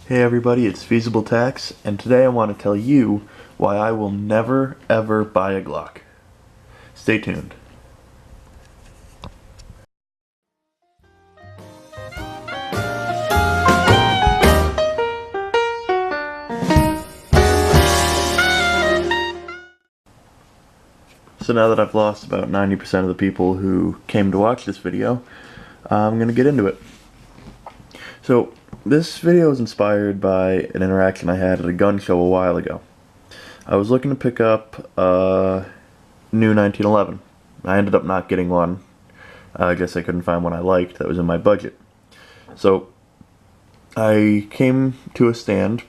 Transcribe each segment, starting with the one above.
Hey everybody, it's Feasible Tax, and today I want to tell you why I will never ever buy a Glock. Stay tuned. So now that I've lost about 90% of the people who came to watch this video, I'm going to get into it. So this video is inspired by an interaction I had at a gun show a while ago. I was looking to pick up a new 1911. I ended up not getting one. I guess I couldn't find one I liked that was in my budget. So I came to a stand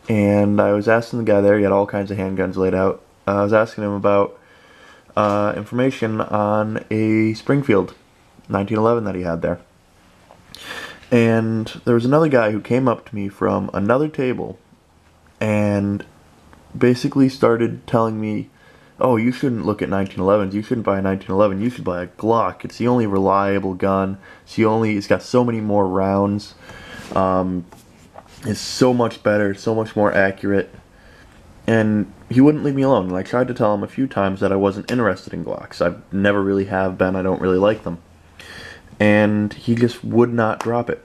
and I was asking the guy there, he had all kinds of handguns laid out. I was asking him about information on a Springfield 1911 that he had there. And there was another guy who came up to me from another table and basically started telling me, oh, you shouldn't look at 1911s, you shouldn't buy a 1911, you should buy a Glock, it's the only reliable gun, it's got so many more rounds, it's so much better, so much more accurate. And he wouldn't leave me alone, and I tried to tell him a few times that I wasn't interested in Glocks. I never really have been, I don't really like them. And he just would not drop it.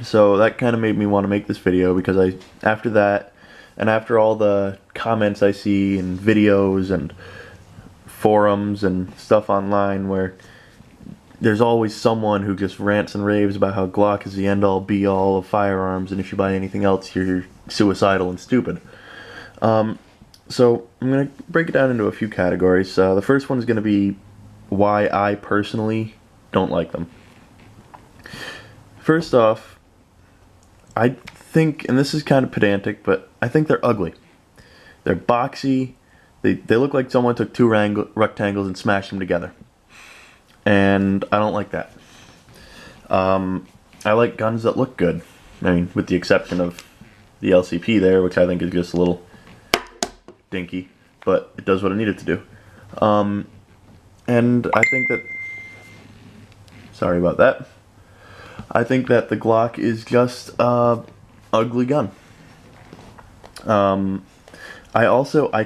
So that kind of made me want to make this video, because after that, and after all the comments I see in videos and forums and stuff online where there's always someone who just rants and raves about how Glock is the end-all be-all of firearms, and if you buy anything else you're suicidal and stupid. So I'm going to break it down into a few categories. The first one is going to be why I personally don't like them. First off, I think, and this is kind of pedantic, but I think they're ugly. They're boxy. They look like someone took two rectangles and smashed them together. And I don't like that. I like guns that look good. I mean, with the exception of the LCP there, which I think is just a little dinky, but it does what it needed to do. And I think that, sorry about that, I think that the Glock is just a ugly gun. I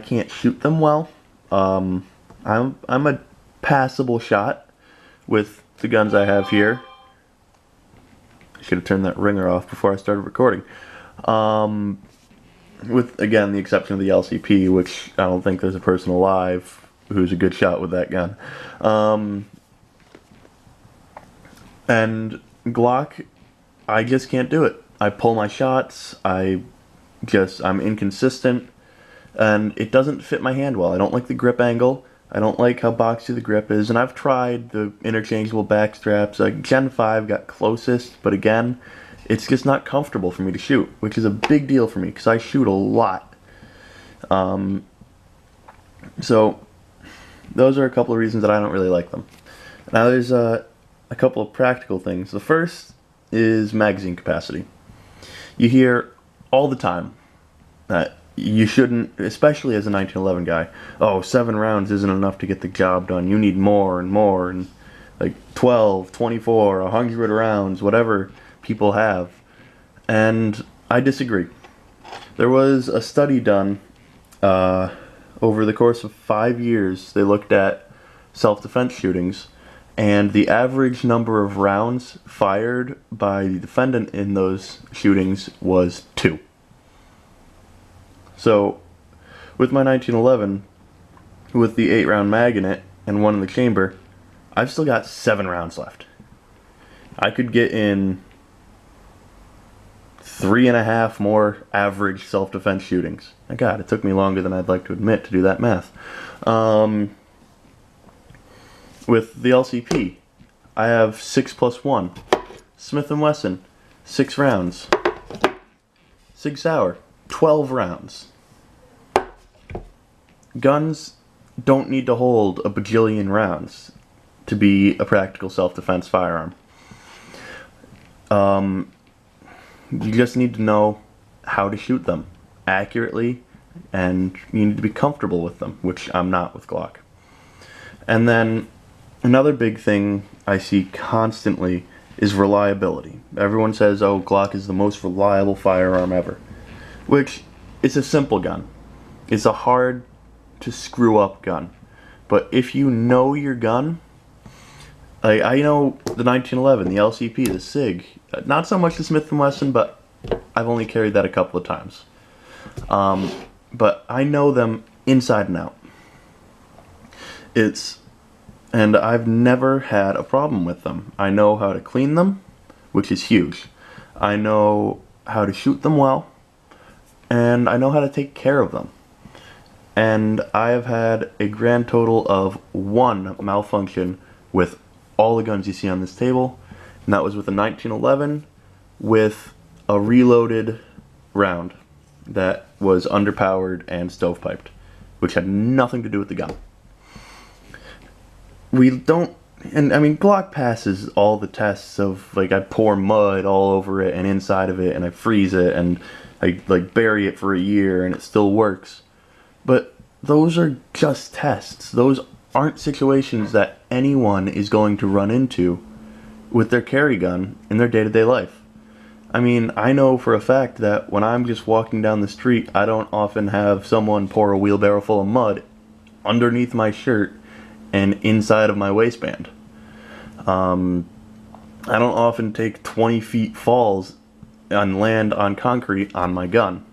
can't shoot them well. I'm a passable shot with the guns I have here. I should have turned that ringer off before I started recording. With, again, the exception of the LCP, which I don't think there's a person alive who's a good shot with that gun. And Glock, I just can't do it. I pull my shots, I'm inconsistent, and it doesn't fit my hand well. I don't like the grip angle, I don't like how boxy the grip is, and I've tried the interchangeable back straps. Gen 5 got closest, but again, it's just not comfortable for me to shoot, which is a big deal for me, because I shoot a lot. So, those are a couple of reasons that I don't really like them. Now there's a couple of practical things. The first is magazine capacity. You hear all the time that you shouldn't, especially as a 1911 guy, oh, 7 rounds isn't enough to get the job done, you need more and more, and like 12, 24, 100 rounds, whatever people have. And I disagree. There was a study done over the course of 5 years. They looked at self-defense shootings, and the average number of rounds fired by the defendant in those shootings was 2. So with my 1911, with the 8-round mag in it and 1 in the chamber, I've still got 7 rounds left. I could get in 3.5 more average self-defense shootings. My God, it took me longer than I'd like to admit to do that math. With the LCP, I have 6 plus 1. Smith & Wesson, 6 rounds. Sig Sauer, 12 rounds. Guns don't need to hold a bajillion rounds to be a practical self-defense firearm. You just need to know how to shoot them accurately, and you need to be comfortable with them, which I'm not with Glock. And then another big thing I see constantly is reliability. Everyone says, oh, Glock is the most reliable firearm ever. Which, it's a simple gun. It's a hard to screw up gun. But if you know your gun, like I know the 1911, the LCP, the SIG, not so much the Smith & Wesson, but I've only carried that a couple of times. But I know them inside and out. And I've never had a problem with them. I know how to clean them, which is huge. I know how to shoot them well, and I know how to take care of them. And I have had a grand total of 1 malfunction with all the guns you see on this table, and that was with a 1911 with a reloaded round that was underpowered and stovepiped, which had nothing to do with the gun. We don't, and I mean, Glock passes all the tests of, like, I pour mud all over it and inside of it, and I freeze it, and I, like, bury it for a year, and it still works. But those are just tests. Those aren't situations that anyone is going to run into with their carry gun in their day-to-day life. I mean, I know for a fact that when I'm just walking down the street, I don't often have someone pour a wheelbarrow full of mud underneath my shirt and inside of my waistband. I don't often take 20 feet falls and land on concrete on my gun.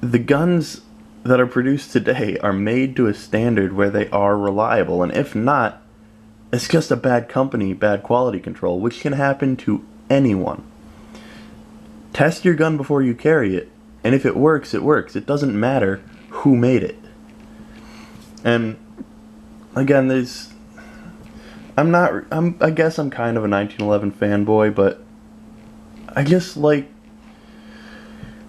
The guns that are produced today are made to a standard where they are reliable, and if not, it's just a bad company, bad quality control, which can happen to anyone. Test your gun before you carry it, and if it works, it works. It doesn't matter who made it. And again, I guess I'm kind of a 1911 fanboy, but I just like,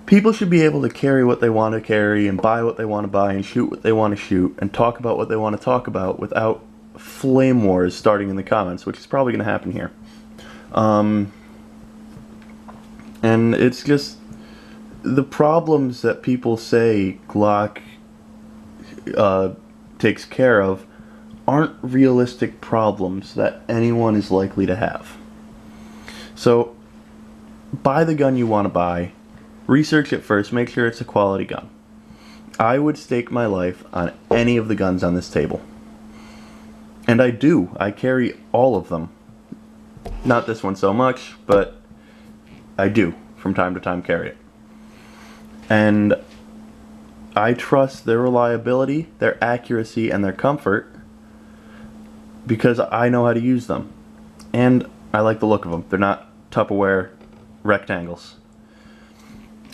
people should be able to carry what they want to carry and buy what they want to buy and shoot what they want to shoot and talk about what they want to talk about without flame wars starting in the comments, which is probably going to happen here. And it's just the problems that people say Glock takes care of aren't realistic problems that anyone is likely to have. So, buy the gun you want to buy. Research it first. Make sure it's a quality gun. I would stake my life on any of the guns on this table. And I do. I carry all of them. Not this one so much, but I do, from time to time, carry it. And I trust their reliability, their accuracy, and their comfort because I know how to use them. And I like the look of them. They're not Tupperware rectangles.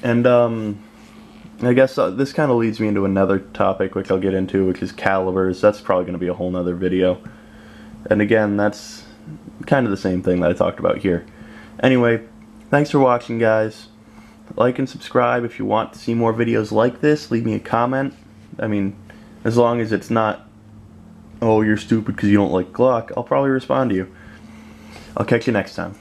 And I guess this kind of leads me into another topic, which I'll get into, which is calibers. That's probably going to be a whole nother video. And again, that's kind of the same thing that I talked about here. Anyway, thanks for watching, guys. Like and subscribe if you want to see more videos like this. Leave me a comment. I mean, as long as it's not, oh, you're stupid because you don't like Glock, I'll probably respond to you. I'll catch you next time.